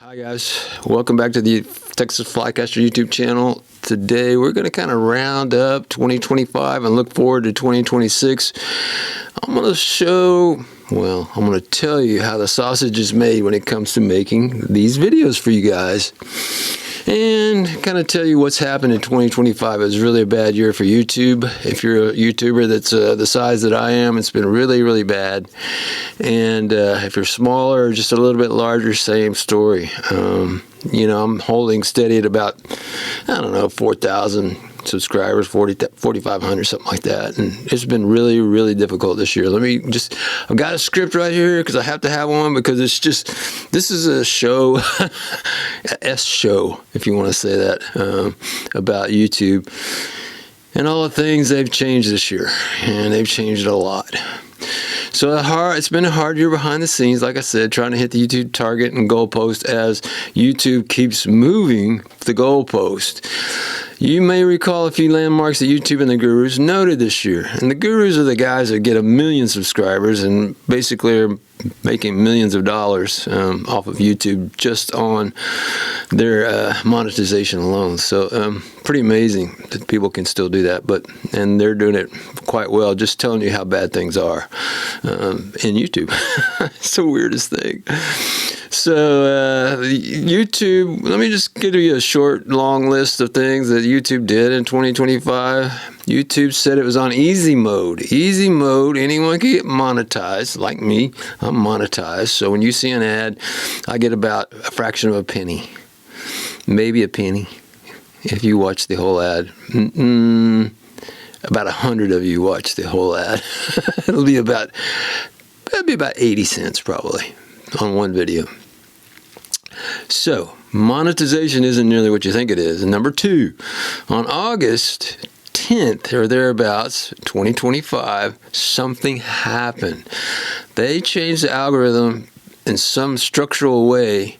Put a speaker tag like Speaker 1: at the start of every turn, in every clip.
Speaker 1: Hi guys, welcome back to the Texas Flycaster YouTube channel. Today we're going to kind of round up 2025 and look forward to 2026. I'm going to tell you how the sausage is made when it comes to making these videos for you guys. And kind of tell you what's happened in 2025. It was really a bad year for YouTube. If you're a YouTuber that's the size that I am, it's been really, really bad. And if you're smaller or just a little bit larger, same story. I'm holding steady at about, 4,000 subscribers, 4,500, something like that. And it's been really, really difficult this year. I've got a script right here because I have to have one, because this is a show, a S show, if you want to say that, about YouTube and all the things they've changed this year. And they've changed a lot. So it's been a hard year behind the scenes, like I said, trying to hit the YouTube target and goalpost as YouTube keeps moving the goalpost. You may recall a few landmarks that YouTube and the gurus noted this year. And the gurus are the guys that get 1 million subscribers and basically are making millions of dollars off of YouTube just on their monetization alone. So pretty amazing that people can still do that, and they're doing it quite well, just telling you how bad things are in YouTube. It's the weirdest thing. So YouTube, let me just give you a short, long list of things that YouTube did in 2025. YouTube said it was on easy mode. Easy mode, anyone can get monetized, like me. I'm monetized. So when you see an ad, I get about a fraction of a penny. Maybe a penny if you watch the whole ad. About 100 of you watch the whole ad. It'll be about 80 cents probably on one video. So monetization isn't nearly what you think it is. And number 2, on August 10th or thereabouts, 2025, something happened. They changed the algorithm in some structural way,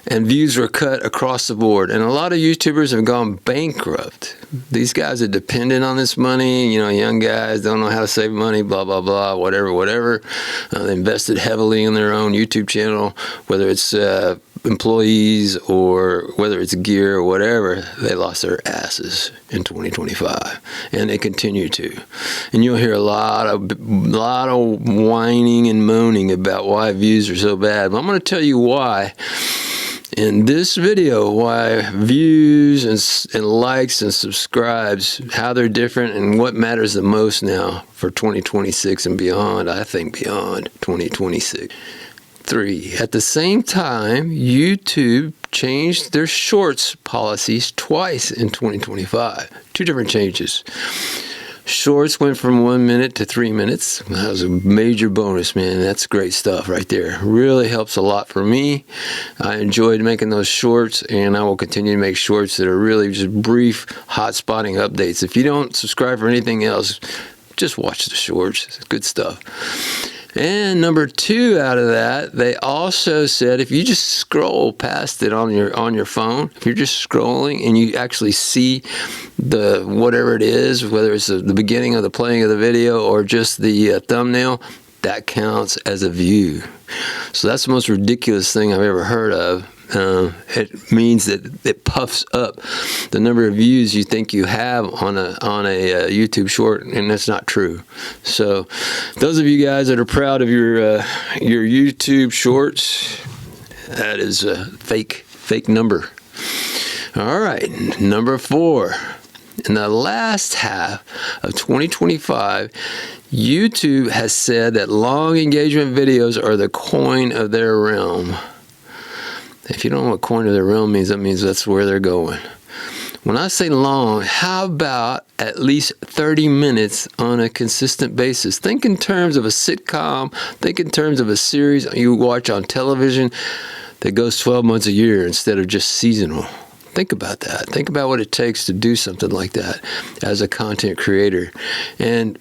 Speaker 1: and views were cut across the board. And a lot of YouTubers have gone bankrupt. These guys are dependent on this money. Young guys don't know how to save money, blah, blah, blah, whatever. They invested heavily in their own YouTube channel, whether it's employees or whether it's gear or whatever. They lost their asses in 2025, and they continue to. And you'll hear a lot of whining and moaning about why views are so bad. But I'm going to tell you why in this video, why views and likes and subscribes, how they're different and what matters the most now for 2026 and beyond. I think beyond 2026. 3. At the same time, YouTube changed their shorts policies twice in 2025. 2 different changes. Shorts went from 1 minute to 3 minutes. That was a major bonus, man. That's great stuff right there. Really helps a lot for me. I enjoyed making those shorts, and I will continue to make shorts that are really just brief, hot-spotting updates. If you don't subscribe for anything else, just watch the shorts. It's good stuff. And number 2 out of that, they also said if you just scroll past it on your phone, if you're just scrolling and you actually see the whatever it is, whether it's the beginning of the playing of the video or just the thumbnail, that counts as a view. So that's the most ridiculous thing I've ever heard of. It means that it puffs up the number of views you think you have on a YouTube short, and that's not true. So those of you guys that are proud of your YouTube shorts, that is a fake number. All right, number 4. In the last half of 2025, YouTube has said that long engagement videos are the coin of their realm. If you don't know what coin of their realm means, that means that's where they're going. When I say long, how about at least 30 minutes on a consistent basis? Think in terms of a sitcom. Think in terms of a series you watch on television that goes 12 months a year instead of just seasonal. Think about that. Think about what it takes to do something like that as a content creator. And,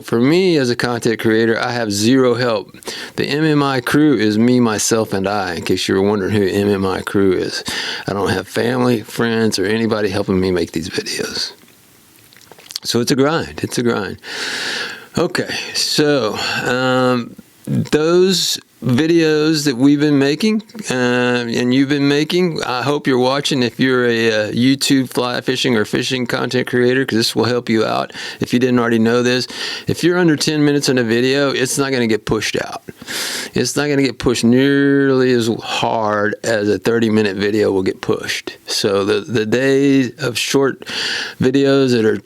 Speaker 1: for me as a content creator, I have zero help. The MMI crew is me, myself, and I, in case you're wondering who MMI crew is. I don't have family, friends, or anybody helping me make these videos. So it's a grind. It's a grind. Okay, so those videos that we've been making and you've been making. I hope you're watching if you're a YouTube fly fishing or fishing content creator, because this will help you out if you didn't already know this. If you're under 10 minutes in a video, it's not going to get pushed out. It's not going to get pushed nearly as hard as a 30-minute video will get pushed. So the days of short videos that are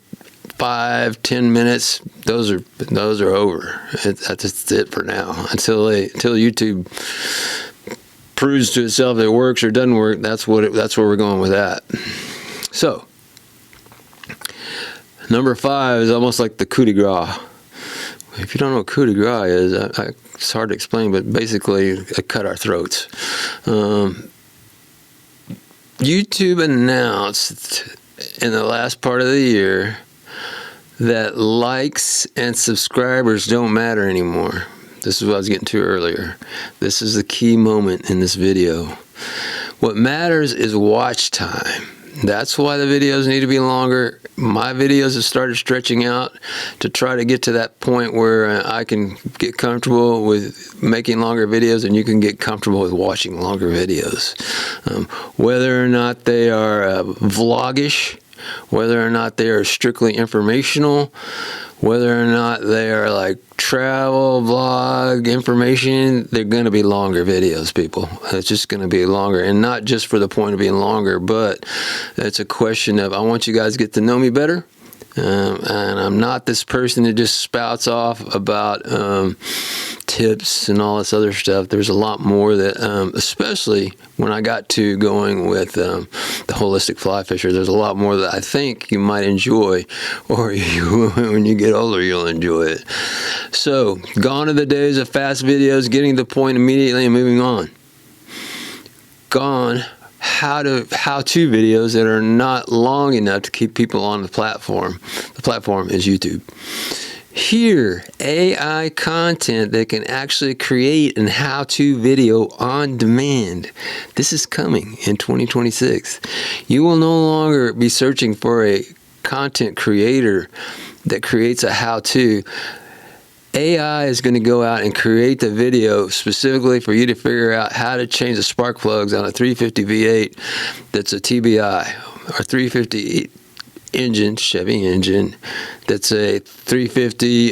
Speaker 1: 5-10 minutes, those are over. That's it for now. Until YouTube proves to itself that it works or doesn't work, that's where we're going with that. So number 5 is almost like the coup de grace. If you don't know what coup de grace is, it's hard to explain, but basically it cut our throats. YouTube announced in the last part of the year that likes and subscribers don't matter anymore. This is what I was getting to earlier. This is the key moment in this video. What matters is watch time. That's why the videos need to be longer. My videos have started stretching out to try to get to that point where I can get comfortable with making longer videos and you can get comfortable with watching longer videos. Whether or not they are vlogish, whether or not they are strictly informational, whether or not they are like travel, vlog, information, they're going to be longer videos, people. It's just going to be longer, and not just for the point of being longer, but it's a question of I want you guys to get to know me better. And I'm not this person that just spouts off about tips and all this other stuff. There's a lot more that, especially when I got to going with the holistic fly fisher, there's a lot more that I think you might enjoy, or when you get older, you'll enjoy it. So, gone are the days of fast videos, getting to the point immediately and moving on. Gone how-to videos that are not long enough to keep people on the platform. The platform is YouTube. Here, AI content that can actually create an how-to video on demand. This is coming in 2026. You will no longer be searching for a content creator that creates a how-to. AI is going to go out and create the video specifically for you to figure out how to change the spark plugs on a 350 V8 that's a TBI, or 350 engine, Chevy engine, that's a 350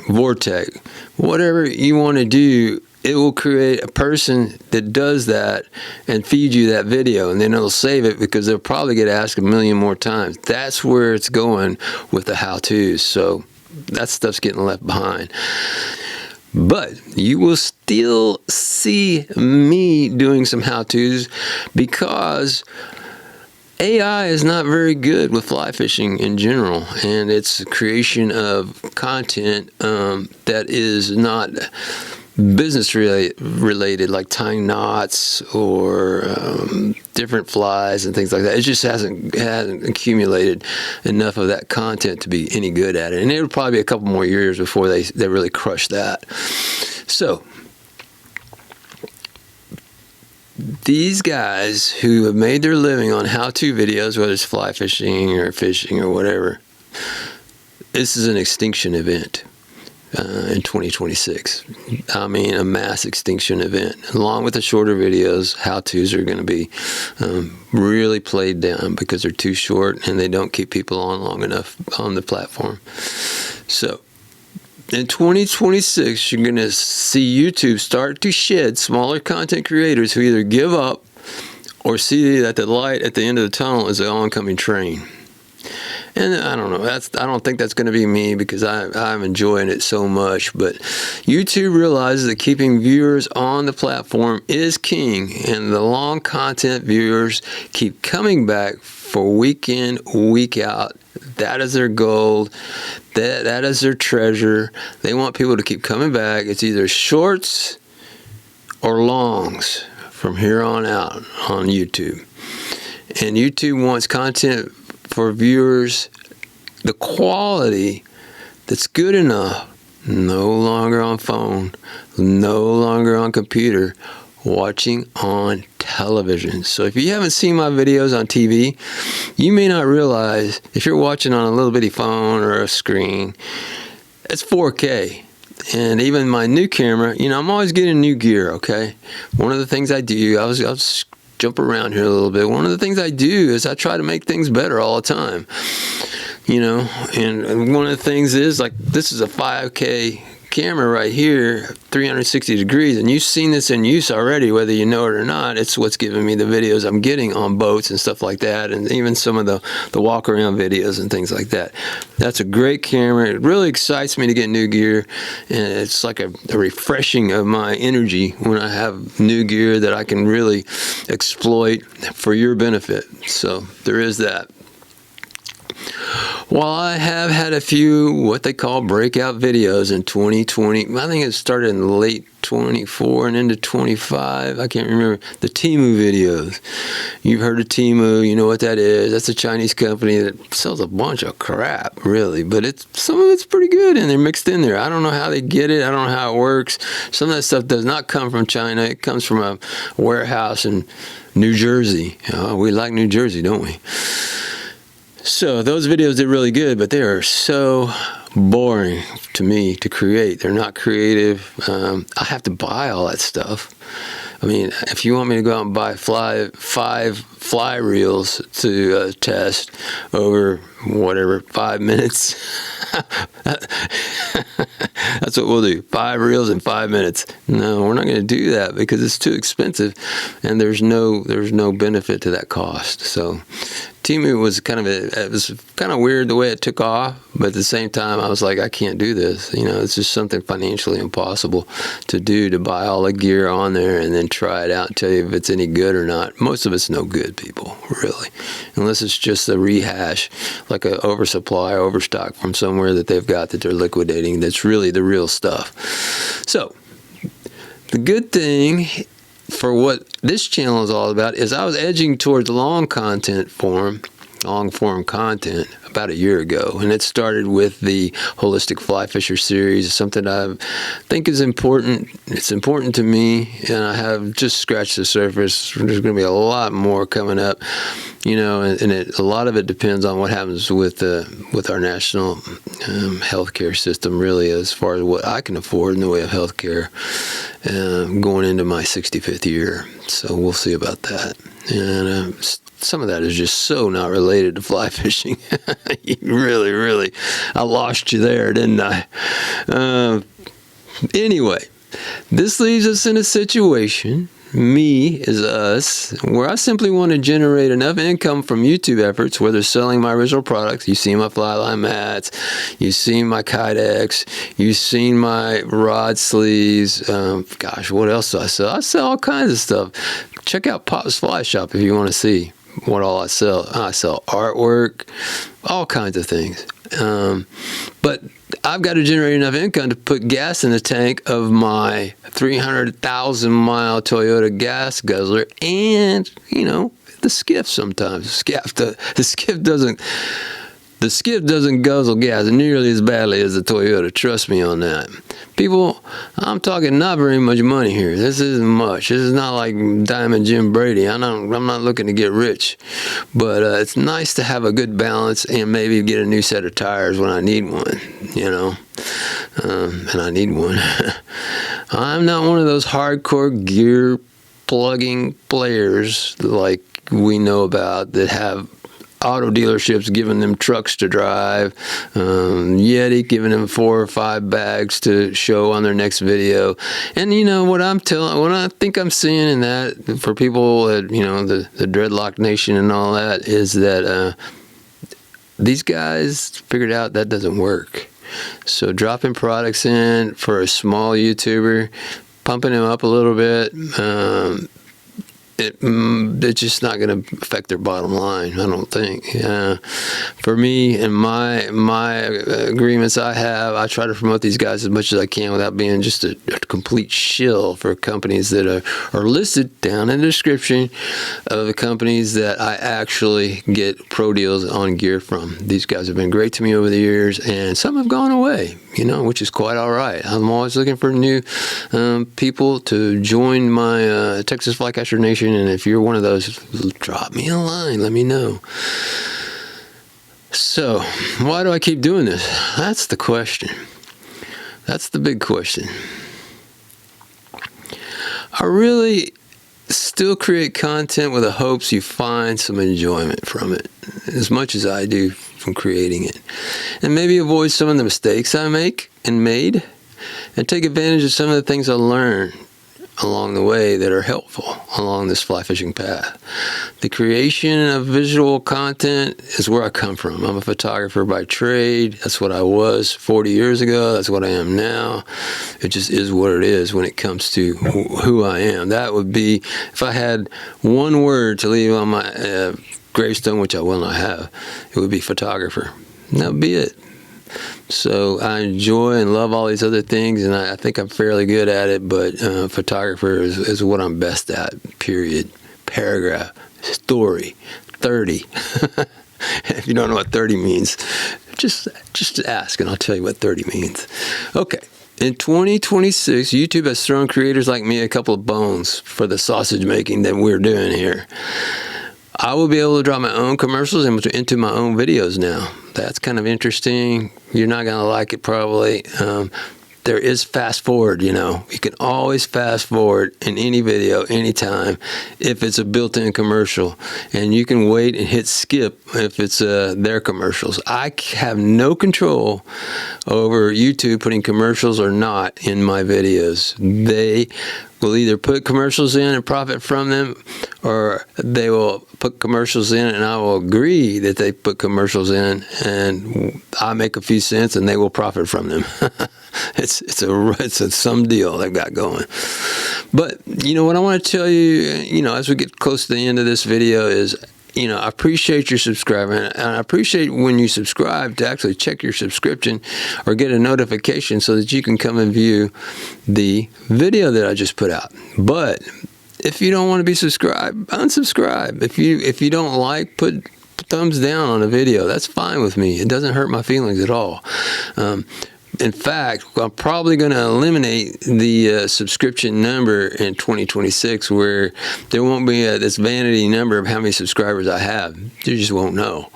Speaker 1: Vortec. Whatever you want to do, it will create a person that does that and feed you that video, and then it'll save it because they'll probably get asked a million more times. That's where it's going with the how-tos. So that stuff's getting left behind. But you will still see me doing some how-tos because AI is not very good with fly fishing in general, and its creation of content that is not business related, like tying knots or different flies and things like that. It just hasn't accumulated enough of that content to be any good at it, and it'll probably be a couple more years before they really crush that. So these guys who have made their living on how-to videos, whether it's fly fishing or whatever, this is an extinction event. In 2026. I mean, a mass extinction event. Along with the shorter videos, how-tos are going to be really played down because they're too short and they don't keep people on long enough on the platform. So, in 2026, you're going to see YouTube start to shed smaller content creators who either give up or see that the light at the end of the tunnel is the oncoming train. And I don't know, I don't think that's going to be me because I'm enjoying it so much. But YouTube realizes that keeping viewers on the platform is king, and the long content viewers keep coming back for week in, week out. That is their gold. That is their treasure. They want people to keep coming back. It's either shorts or longs from here on out on YouTube. And YouTube wants content for viewers, the quality that's good enough, no longer on phone, no longer on computer, watching on television. So if you haven't seen my videos on TV, you may not realize if you're watching on a little bitty phone or a screen, it's 4K. And even my new camera, you know, I'm always getting new gear, okay? One of the things I do, I'll just jump around here a little bit. One of the things I do is I try to make things better all the time, you know? And one of the things is, like, this is a 5K camera right here, 360 degrees, and you've seen this in use already, whether you know it or not. It's what's giving me the videos I'm getting on boats and stuff like that, and even some of the walk around videos and things like that. That's a great camera. It really excites me to get new gear, and it's like a refreshing of my energy when I have new gear that I can really exploit for your benefit. So there is that. While I have had a few what they call breakout videos in 2020, I think it started in late 24 and into 25, I can't remember, the TEMU videos. You've heard of TEMU, you know what that is. That's a Chinese company that sells a bunch of crap, really, but some of it's pretty good, and they're mixed in there. I don't know how they get it. I don't know how it works. Some of that stuff does not come from China. It comes from a warehouse in New Jersey. We like New Jersey, don't we? So those videos are really good, but they are so boring to me to create. They're not creative. I have to buy all that stuff. I mean, if you want me to go out and buy 5 fly reels to test over whatever 5 minutes, that's what we'll do. 5 reels in 5 minutes. No, we're not going to do that because it's too expensive, and there's no benefit to that cost. So TEMU was it was kind of weird the way it took off, but at the same time, I was like, I can't do this. You know, it's just something financially impossible to do, to buy all the gear on there and then try it out and tell you if it's any good or not. Most of it's no good, people, really, unless it's just a rehash, like an oversupply or overstock from somewhere that they've got that they're liquidating. That's really the real stuff. So the good thing for what this channel is all about is I was edging towards long form content about a year ago, and it started with the Holistic Fly Fisher series, something I think is important. It's important to me, and I have just scratched the surface. There's going to be a lot more coming up, you know, and a lot of it depends on what happens with our national healthcare system, really, as far as what I can afford in the way of healthcare going into my 65th year. So we'll see about that. And some of that is just so not related to fly fishing. Really, I lost you there, didn't I? Anyway, this leaves us in a situation, me is us, where I simply want to generate enough income from YouTube efforts, whether selling my original products. You've seen my fly line mats, you've seen my Kydex, you've seen my rod sleeves. Gosh, what else do I sell? I sell all kinds of stuff. Check out Pop's Fly Shop if you want to see what all I sell. I sell artwork, all kinds of things. But I've got to generate enough income to put gas in the tank of my 300,000 mile Toyota gas guzzler, and, you know, the skiff sometimes. The skiff doesn't guzzle gas nearly as badly as the Toyota. Trust me on that. People, I'm talking not very much money here. This isn't much. This is not like Diamond Jim Brady. I'm not looking to get rich. But it's nice to have a good balance and maybe get a new set of tires when I need one, you know. And I need one. I'm not one of those hardcore gear plugging players like we know about that have auto dealerships giving them trucks to drive, Yeti giving them 4 or 5 bags to show on their next video. And you know what I think I'm seeing in that for people that, you know, the Dreadlock Nation and all that, is that these guys figured out that doesn't work. So dropping products in for a small YouTuber, pumping them up a little bit, it's just not going to affect their bottom line, I don't think. For me and my agreements I try to promote these guys as much as I can without being just a complete shill for companies that are listed down in the description of the companies that I actually get pro deals on gear from. These guys have been great to me over the years, and some have gone away, you know, which is quite all right. I'm always looking for new people to join my Texas Flycatcher Nation. And if you're one of those, drop me a line. Let me know. So, why do I keep doing this? That's the question. That's the big question. I really still create content with the hopes you find some enjoyment from it, as much as I do from creating it. And maybe avoid some of the mistakes I make and made, and take advantage of some of the things I learned along the way that are helpful along this fly fishing path. The creation of visual content is where I come from. I'm a photographer by trade. That's what I was 40 years ago. That's what I am now. It just is what it is when it comes to who I am. That would be, if I had one word to leave on my gravestone, which I will not have, it would be photographer. And that would be it. So I enjoy and love all these other things, and I think I'm fairly good at it, but photographer is what I'm best at, period. Paragraph, story, 30. If you don't know what 30 means, just ask and I'll tell you what 30 means. Okay. In 2026, YouTube has thrown creators like me a couple of bones for the sausage making that we're doing here. I will be able to drop my own commercials into my own videos now. That's kind of interesting. You're not going to like it probably. There is fast forward, you know. You can always fast forward in any video, anytime, if it's a built-in commercial. And you can wait and hit skip if it's their commercials. I have no control over YouTube putting commercials or not in my videos. They will either put commercials in and profit from them, or they will put commercials in and I will agree that they put commercials in, and I make a few cents and they will profit from them. It's a some deal they've got going. But you know what I want to tell you, as we get close to the end of this video is, I appreciate your subscribing, and I appreciate when you subscribe to actually check your subscription or get a notification so that you can come and view the video that I just put out. But if you don't want to be subscribed, unsubscribe. If you don't like, put thumbs down on a video. That's fine with me. It doesn't hurt my feelings at all. In fact, I'm probably going to eliminate the subscription number in 2026, where there won't be this vanity number of how many subscribers I have. You just won't know.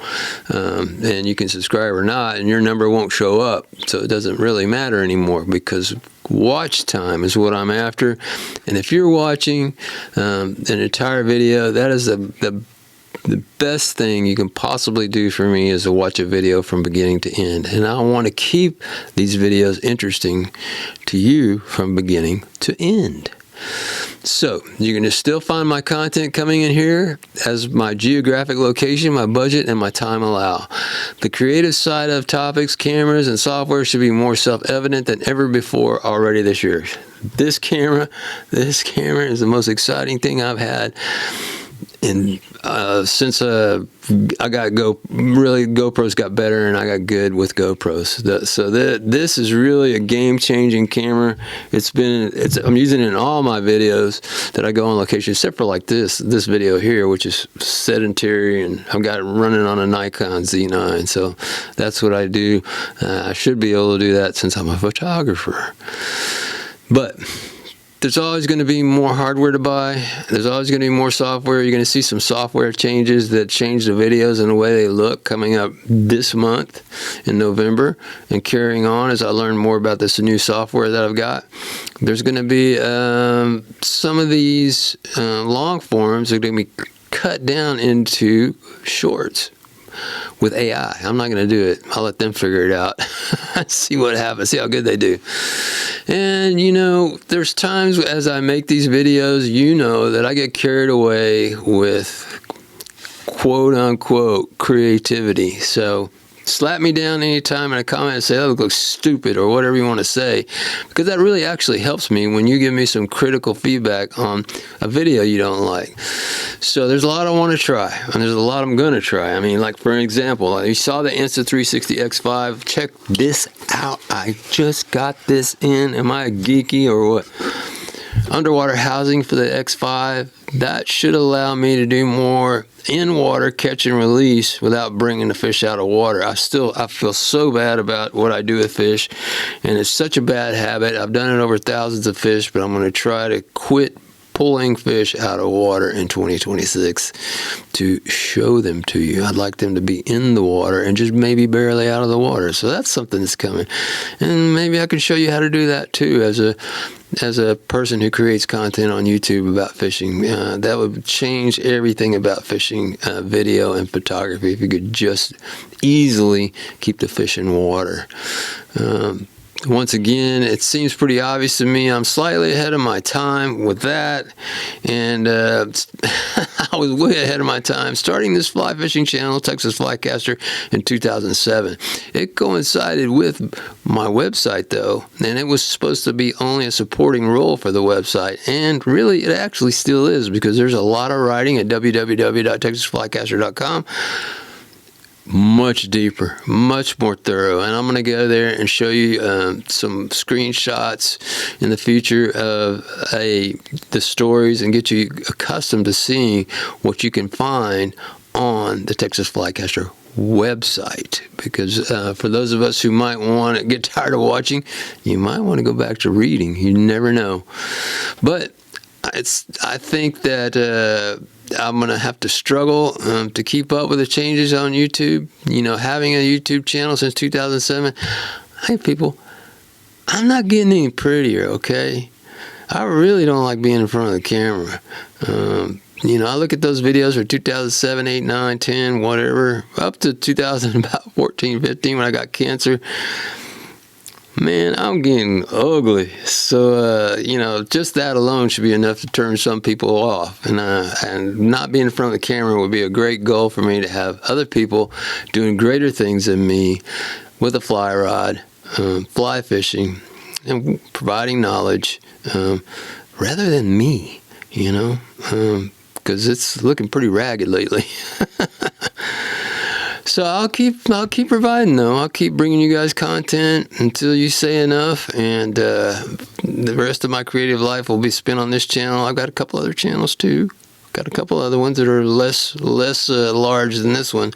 Speaker 1: And you can subscribe or not, and your number won't show up. So it doesn't really matter anymore, because watch time is what I'm after. And if you're watching an entire video, that is the best thing you can possibly do for me, is to watch a video from beginning to end. And I want to keep these videos interesting to you from beginning to end. So you're going to still find my content coming in here as my geographic location, my budget, and my time allow. The creative side of topics, cameras, and software should be more self-evident than ever before already this year. This camera is the most exciting thing I've had. And since I got GoPros got better, and I got good with GoPros. So this is really a game-changing camera. I'm using it in all my videos that I go on location, except for like this video here, which is sedentary, and I've got it running on a Nikon Z9. So that's what I do. I should be able to do that since I'm a photographer. But there's always going to be more hardware to buy. There's always going to be more software. You're going to see some software changes that change the videos and the way they look coming up this month in November, and carrying on as I learn more about this new software that I've got. There's going to be some of these long forms are going to be cut down into shorts with AI. I'm not going to do it. I'll let them figure it out. See what happens. See how good they do. And there's times as I make these videos, that I get carried away with quote unquote creativity. So slap me down anytime in a comment and say, that looks stupid, or whatever you want to say, because that really actually helps me when you give me some critical feedback on a video you don't like. So there's a lot I want to try, and there's a lot I'm going to try. I mean, like for an example, you saw the Insta 360 X5. Check this out. I just got this in. Am I geeky or what? Underwater housing for the X5. That should allow me to do more in water catch and release without bringing the fish out of water. I feel so bad about what I do with fish, and it's such a bad habit. I've done it over thousands of fish, but I'm going to try to quit pulling fish out of water in 2026 to show them to you. I'd like them to be in the water and just maybe barely out of the water. So that's something that's coming. And maybe I can show you how to do that too as a person who creates content on YouTube about fishing. That would change everything about fishing, video and photography, if you could just easily keep the fish in water. Once again, it seems pretty obvious to me. I'm slightly ahead of my time with that, and I was way ahead of my time starting this fly fishing channel, Texas Flycaster, in 2007. It coincided with my website though, and it was supposed to be only a supporting role for the website, and really it actually still is, because there's a lot of writing at www.texasflycaster.com. Much deeper, much more thorough, and I'm going to go there and show you some screenshots in the future of the stories, and get you accustomed to seeing what you can find on the Texas Flycaster website. Because for those of us who might want to get tired of watching, you might want to go back to reading. You never know. But I think that I'm going to have to struggle to keep up with the changes on YouTube. You know, having a YouTube channel since 2007, hey people, I'm not getting any prettier, okay? I really don't like being in front of the camera. You know, I look at those videos for 2007, 8, 9, 10, whatever, up to 2014, 15 when I got cancer. Man, I'm getting ugly. So, you know, just that alone should be enough to turn some people off. And not being in front of the camera would be a great goal for me, to have other people doing greater things than me with a fly rod, fly fishing, and providing knowledge rather than me, you know, because it's looking pretty ragged lately. So I'll keep providing though. I'll keep bringing you guys content until you say enough, and the rest of my creative life will be spent on this channel. I've got a couple other channels too. Got a couple other ones that are less large than this one,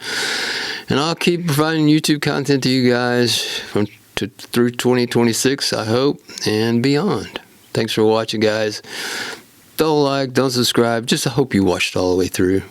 Speaker 1: and I'll keep providing YouTube content to you guys through 2026, I hope, and beyond. Thanks for watching, guys. Don't like, don't subscribe. Just I hope you watched all the way through.